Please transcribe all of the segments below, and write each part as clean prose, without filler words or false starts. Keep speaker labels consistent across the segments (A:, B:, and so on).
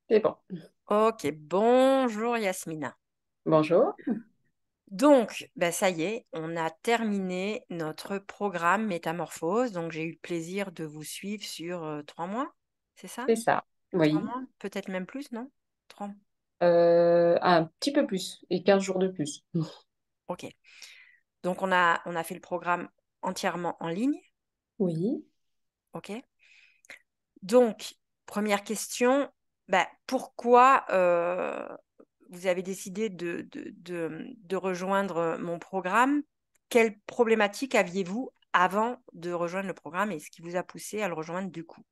A: C'est bon.
B: Ok, bonjour Yasmina.
A: Bonjour.
B: Donc, ben ça y est, on a terminé notre programme Métamorphose. Donc, j'ai eu le plaisir de vous suivre sur 3 mois, c'est ça?
A: C'est ça.
B: 3 mois?
A: Oui.
B: Peut-être même plus, non? 3.
A: Un petit peu plus et 15 jours de plus.
B: Ok. Donc, on a fait le programme entièrement en ligne.
A: Oui.
B: Ok. Donc, première question, ben, pourquoi vous avez décidé de rejoindre mon programme? Quelle problématique aviez-vous avant de rejoindre le programme et ce qui vous a poussé à le rejoindre du coup?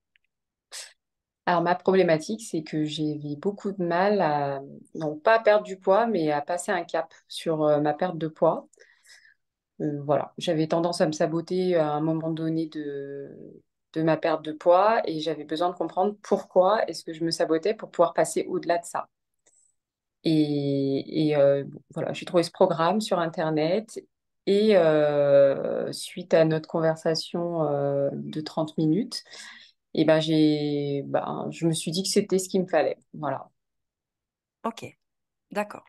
A: Alors, ma problématique, c'est que j'ai eu beaucoup de mal à, non pas à perdre du poids, mais à passer un cap sur ma perte de poids. Voilà. J'avais tendance à me saboter à un moment donné de ma perte de poids et j'avais besoin de comprendre pourquoi est-ce que je me sabotais pour pouvoir passer au-delà de ça. Bon, voilà, j'ai trouvé ce programme sur Internet et suite à notre conversation de 30 minutes, et je me suis dit que c'était ce qu'il me fallait. Voilà.
B: Ok, d'accord.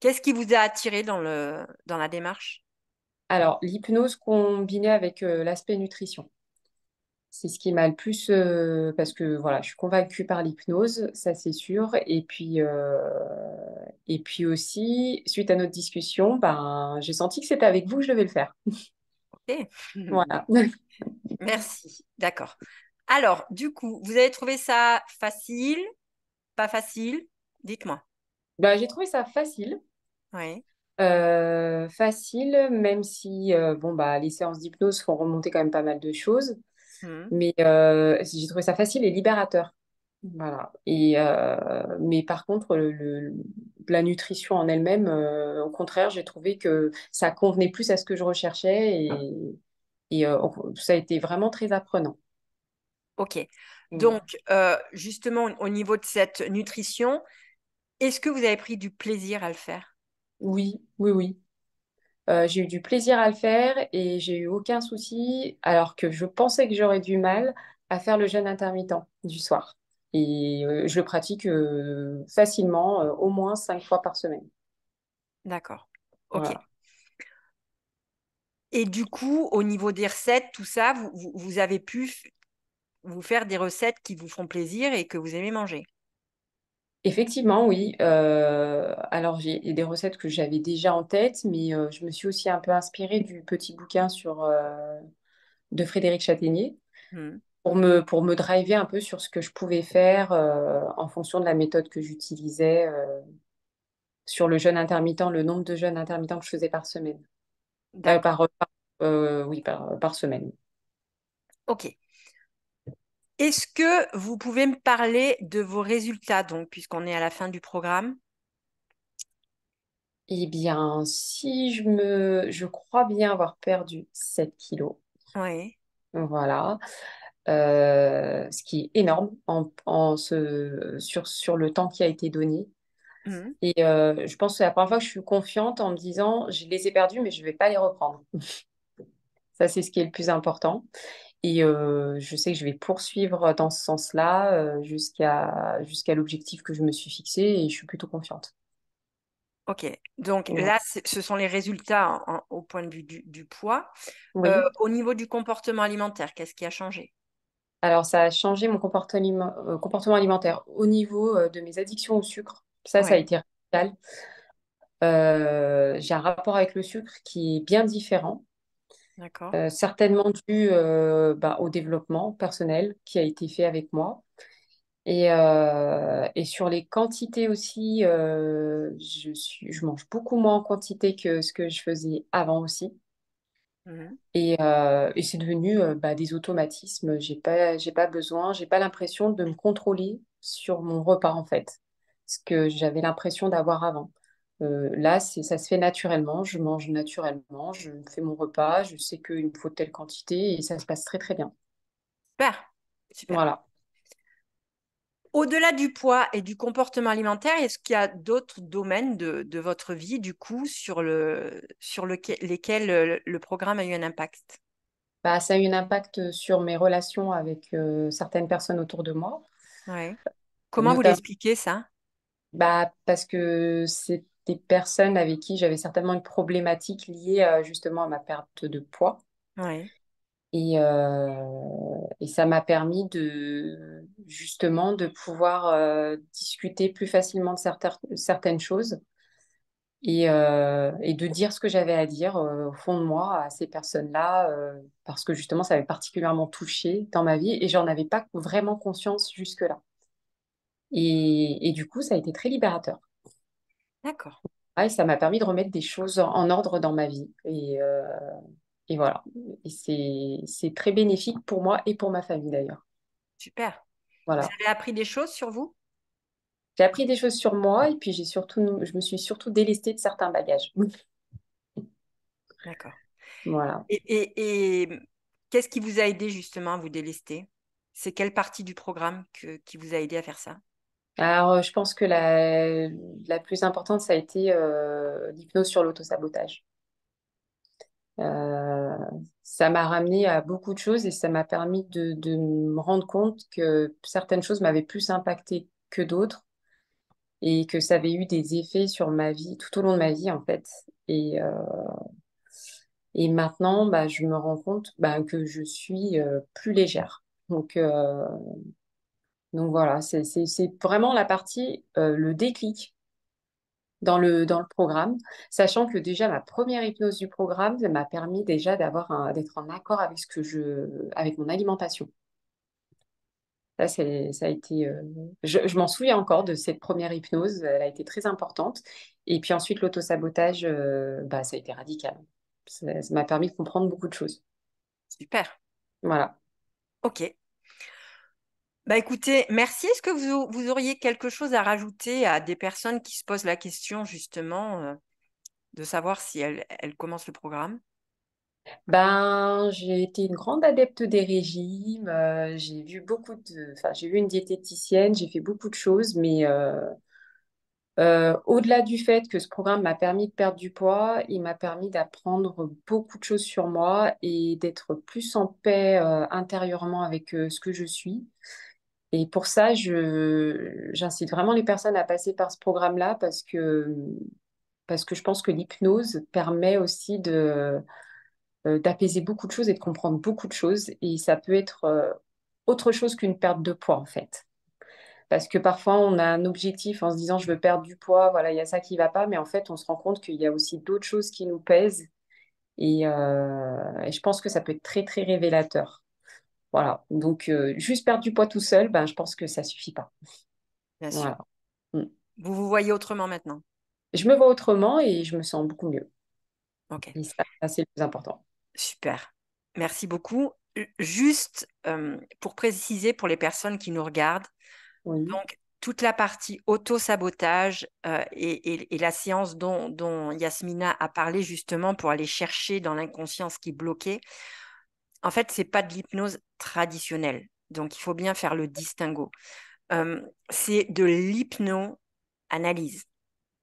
B: Qu'est-ce qui vous a attiré dans la démarche?
A: Alors, l'hypnose combinée avec l'aspect nutrition. C'est ce qui m'a le plus, parce que voilà, je suis convaincue par l'hypnose, ça c'est sûr. Et puis aussi, suite à notre discussion, ben, j'ai senti que c'était avec vous que je devais le faire.
B: Ok,
A: Voilà.
B: merci, d'accord. Alors, du coup, vous avez trouvé ça facile, pas facile? Dites-moi.
A: Ben, j'ai trouvé ça facile.
B: Oui.
A: Facile, même si bon, bah, les séances d'hypnose font remonter quand même pas mal de choses.
B: Mhm.
A: Mais j'ai trouvé ça facile et libérateur. Voilà. Mais par contre, la nutrition en elle-même, au contraire, j'ai trouvé que ça convenait plus à ce que je recherchais et ça a été vraiment très apprenant.
B: Ok. Donc,
A: Voilà.
B: justement, au niveau de cette nutrition, est-ce que vous avez pris du plaisir à le faire?
A: Oui, oui, oui. J'ai eu du plaisir à le faire et j'ai eu aucun souci, alors que je pensais que j'aurais du mal à faire le jeûne intermittent du soir. Et je le pratique facilement, au moins 5 fois par semaine.
B: D'accord. Ok.
A: Voilà.
B: Et du coup, au niveau des recettes, tout ça, vous avez pu vous faire des recettes qui vous font plaisir et que vous aimez manger.
A: Effectivement, oui. Alors, j'ai des recettes que j'avais déjà en tête, mais je me suis aussi un peu inspirée du petit bouquin de Frédéric Chataignier
B: Mhm.
A: pour me driver un peu sur ce que je pouvais faire en fonction de la méthode que j'utilisais sur le jeûne intermittent, le nombre de jeûnes intermittents que je faisais par semaine. Euh,
B: D'accord.
A: par, oui, par semaine.
B: Ok. Est-ce que vous pouvez me parler de vos résultats, donc, puisqu'on est à la fin du programme?
A: Eh bien, si je crois bien avoir perdu 7 kilos.
B: Oui.
A: Voilà. Ce qui est énorme sur le temps qui a été donné.
B: Mhm.
A: Et je pense que c'est la première fois que je suis confiante en me disant, je les ai perdus, mais je ne vais pas les reprendre. Ça, c'est ce qui est le plus important. Et je sais que je vais poursuivre dans ce sens-là jusqu'à l'objectif que je me suis fixé et je suis plutôt confiante.
B: Ok. Donc
A: Voilà.
B: là, ce sont les résultats au point de vue du poids.
A: Oui.
B: Au niveau du comportement alimentaire, qu'est-ce qui a changé?
A: Alors, ça a changé mon comportement alimentaire au niveau de mes addictions au sucre. Ça a
B: Oui.
A: été radical. J'ai un rapport avec le sucre qui est bien différent,
B: D'accord.
A: certainement dû au développement personnel qui a été fait avec moi. Et sur les quantités aussi, je mange beaucoup moins en quantité que ce que je faisais avant aussi.
B: Mhm.
A: Et c'est devenu des automatismes. J'ai pas besoin, j'ai pas l'impression de me contrôler sur mon repas en fait, ce que j'avais l'impression d'avoir avant. Là, ça se fait naturellement. Je mange naturellement, je fais mon repas, je sais qu'il me faut telle quantité et ça se passe très très bien.
B: Super. Super.
A: Voilà.
B: Au-delà du poids et du comportement alimentaire, est-ce qu'il y a d'autres domaines de votre vie, du coup, lesquels le programme a eu un impact?
A: Bah, ça a eu un impact sur mes relations avec certaines personnes autour de moi.
B: Oui. Comment vous
A: notamment
B: l'expliquez ça?
A: bah, parce que c'est des personnes avec qui j'avais certainement une problématique liée justement à ma perte de poids.
B: Oui,
A: Et ça m'a permis de justement de pouvoir discuter plus facilement de certaines choses et de dire ce que j'avais à dire au fond de moi à ces personnes-là parce que justement ça avait particulièrement touché dans ma vie et j'en avais pas vraiment conscience jusque-là. Et du coup, ça a été très libérateur.
B: d'accord,
A: Ah, et ça m'a permis de remettre des choses en ordre dans ma vie. Et voilà. Et c'est très bénéfique pour moi et pour ma famille d'ailleurs.
B: super. Vous
A: Voilà.
B: avez appris des choses sur vous?
A: J'ai appris des choses sur moi et puis je me suis surtout délestée de certains bagages.
B: D'accord.
A: Voilà.
B: Et qu'est-ce qui vous a aidé justement à vous délester? C'est quelle partie du programme qui vous a aidé à faire ça?
A: Alors, je pense que la plus importante, ça a été l'hypnose sur l'autosabotage. Euh, Ça m'a ramené à beaucoup de choses et ça m'a permis de me rendre compte que certaines choses m'avaient plus impacté que d'autres et que ça avait eu des effets sur ma vie tout au long de ma vie en fait. Et maintenant, bah, je me rends compte bah, que je suis plus légère. Donc voilà, c'est vraiment la partie, le déclic dans le programme, sachant que déjà ma première hypnose du programme ça m'a permis déjà d'être en accord avec avec mon alimentation. Ça a été, je m'en souviens encore de cette première hypnose, elle a été très importante. Et puis ensuite, l'autosabotage, bah, ça a été radical. Ça m'a permis de comprendre beaucoup de choses.
B: Super.
A: Voilà.
B: Ok. Bah écoutez, merci. Est-ce que vous auriez quelque chose à rajouter à des personnes qui se posent la question justement de savoir si elles commencent le programme?
A: Ben, j'ai été une grande adepte des régimes. Enfin, j'ai vu une diététicienne, j'ai fait beaucoup de choses, mais au-delà du fait que ce programme m'a permis de perdre du poids, il m'a permis d'apprendre beaucoup de choses sur moi et d'être plus en paix intérieurement avec ce que je suis. Et pour ça, j'incite vraiment les personnes à passer par ce programme-là parce que je pense que l'hypnose permet aussi d'apaiser beaucoup de choses et de comprendre beaucoup de choses. Et ça peut être autre chose qu'une perte de poids, en fait. Parce que parfois, on a un objectif en se disant, je veux perdre du poids, voilà, il y a ça qui va pas. Mais en fait, on se rend compte qu'il y a aussi d'autres choses qui nous pèsent. Et je pense que ça peut être très, très révélateur. Voilà. Donc, juste perdre du poids tout seul, ben, je pense que ça suffit pas.
B: Bien sûr.
A: Voilà. Mm.
B: Vous vous voyez autrement maintenant.
A: Je me vois autrement et je me sens beaucoup mieux.
B: Ok,
A: Et ça, c'est le plus important.
B: super. Merci beaucoup. Juste pour préciser pour les personnes qui nous regardent,
A: Oui.
B: donc toute la partie auto-sabotage et la séance dont Yasmina a parlé justement pour aller chercher dans l'inconscient ce qui bloquait, en fait, c'est pas de l'hypnose traditionnelle. Donc, il faut bien faire le distinguo. C'est de l'hypno-analyse.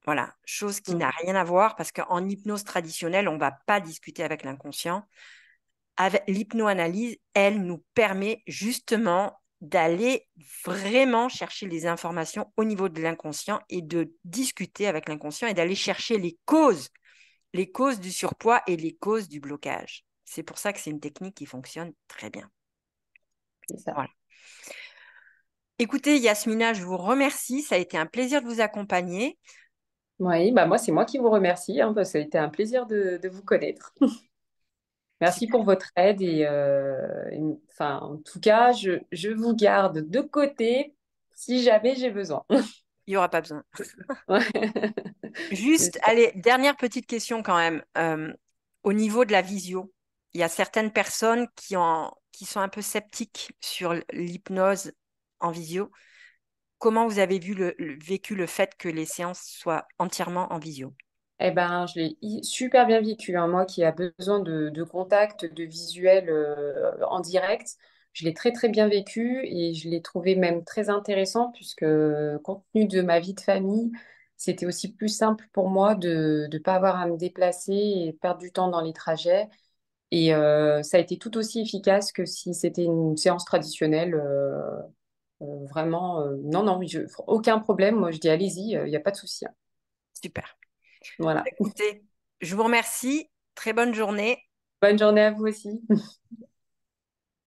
B: Voilà, chose qui n'a
A: Mm.
B: rien à voir parce qu'en hypnose traditionnelle, on ne va pas discuter avec l'inconscient. Avec l'hypnoanalyse, elle nous permet justement d'aller vraiment chercher les informations au niveau de l'inconscient et de discuter avec l'inconscient et d'aller chercher les causes du surpoids et les causes du blocage. C'est pour ça que c'est une technique qui fonctionne très bien.
A: C'est ça.
B: Voilà. Écoutez, Yasmina, je vous remercie. Ça a été un plaisir de vous accompagner.
A: Oui, bah moi, c'est moi qui vous remercie, hein, parce que ça a été un plaisir de vous connaître. Merci
B: Super.
A: pour votre aide enfin, en tout cas, je vous garde de côté si jamais j'ai besoin.
B: Il n'y aura pas besoin.
A: Ouais. C'est
B: Juste,
A: ça.
B: allez, dernière petite question quand même. Au niveau de la visio, il y a certaines personnes qui sont un peu sceptiques sur l'hypnose en visio. Comment vous avez vécu le fait que les séances soient entièrement en visio?
A: Eh ben, je l'ai super bien vécu, hein. Moi qui a besoin de contact, de visuel en direct, je l'ai très très bien vécu et je l'ai trouvé même très intéressant puisque compte tenu de ma vie de famille, c'était aussi plus simple pour moi de ne pas avoir à me déplacer et perdre du temps dans les trajets. Et ça a été tout aussi efficace que si c'était une séance traditionnelle. Vraiment, non, non, aucun problème. Moi, je dis allez-y, il n'y a pas de souci, hein.
B: Super.
A: Voilà.
B: Écoutez, je vous remercie. Très bonne journée.
A: Bonne journée à vous aussi.